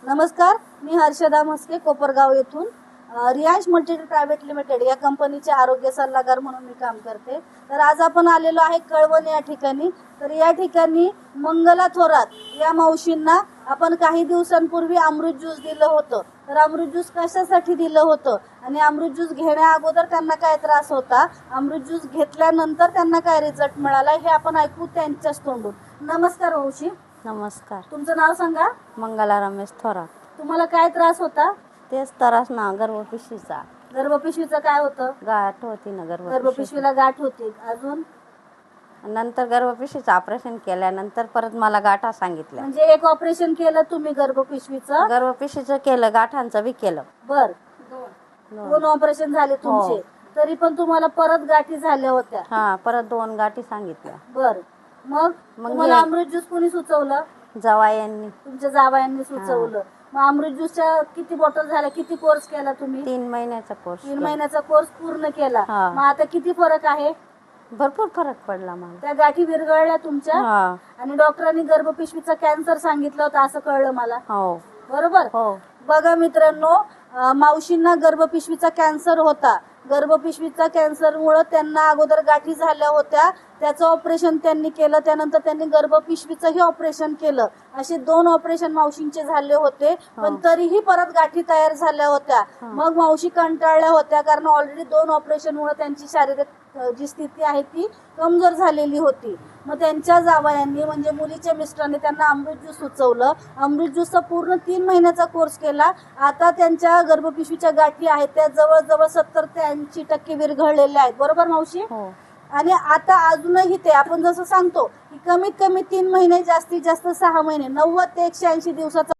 नमस्कार, मी हर्षदा मस्के कोपरगाव येथून Riyansh मल्टीट्री private limited या कंपनीचे आरोग्य सल्लागार म्हणून मी काम करते। तर आज आपण आलेलो आहे कळवण या ठिकाणी। तर या ठिकाणी मंगला थोरात या मावशींना आपण काही दिवसांपूर्वी अमृत ज्यूस दिलं होतं। तर अमृत ज्यूस कशासाठी दिलं होतं आणि अमृत ज्यूस घेण्या अगोदर त्यांना काय त्रास होता, अमृत ज्यूस घेतल्यानंतर त्यांना काय रिझल्ट मिळाला हे आपण ऐकू त्यांच्याच तोंडून। नमस्कार मावशी। नमस्कार। तुमचं नाव सांगा। मंगला रमेश थोरात। तुम्हाला काय त्रास होता? तेच त्रास ना गर्भपिशवीचा। गर्भपिशवीचं काय होतं? गाठ होती ना गर्भपिशवीला गाठ होती। अजून नंतर गर्भपिशवीचं ऑपरेशन केल्यानंतर परत मला गाठा सांगितल्या। म्हणजे एक ऑपरेशन केलं तुम्ही गर्भपिशवीचं? गर्भपिशवीचं केलं, गाठांचं बी केलं। बर, दोन ऑपरेशन झाले तुमचे। तरी पण तुम्हाला परत गाठी झाल्या होत्या? हा, परत 2 गाठी सांगितल्या। बर, मग तुम्हाला अमृत ज्यूस कोणी सुचवलं? जावयांनी। तुमच्या जावयांनी सुचवलं। मग अमृत ज्यूसच्या किती बॉटल झाल्या, किती कोर्स केला तुम्ही? 3 महिन्याचा कोर्स। 3 महिन्याचा कोर्स पूर्ण केला। हा। मग आता किती फरक आहे? भरपूर फरक पडला मला। त्या गाठी विरघळल्या तुमच्या? हा। आणि डॉक्टरांनी गर्भपिशवीचा कॅन्सर सांगितलं होतं असं कळलं मला। हो। बरोबर? हो। बघा मित्रांनो, मावशींना गर्भपिशवीचा कॅन्सर होता। गर्भपिशवीचा कॅन्सरमुळे त्यांना अगोदर गाठी झाल्या होत्या, त्याचं ऑपरेशन त्यांनी केलं। त्यानंतर त्यांनी गर्भपिशवीचंही ऑपरेशन केलं। असे 2 ऑपरेशन मावशींचे झाले होते, पण तरीही परत गाठी तयार झाल्या होत्या। मग मावशी कंटाळल्या होत्या, कारण ऑलरेडी 2 ऑपरेशनमुळे त्यांची शारीरिक जी स्थिती आहे ती कमजोर झालेली होती। मग त्यांच्या जावयांनी म्हणजे मुलीच्या मिस्टरांनी त्यांना अमृत ज्यूस सुचवलं। अमृत ज्यूसचा पूर्ण 3 महिन्याचा कोर्स केला। आता त्यांच्या गर्भपिशवीच्या गाठी आहेत त्या जवळजवळ 70 ते 80% विरघळलेल्या आहेत। बरोबर मावशी? हो। आणि आता अजूनही ते आपण जसं सांगतो की कमीत कमी 3 महिने, जास्तीत जास्त 6 महिने, 90 ते 180 दिवसाचा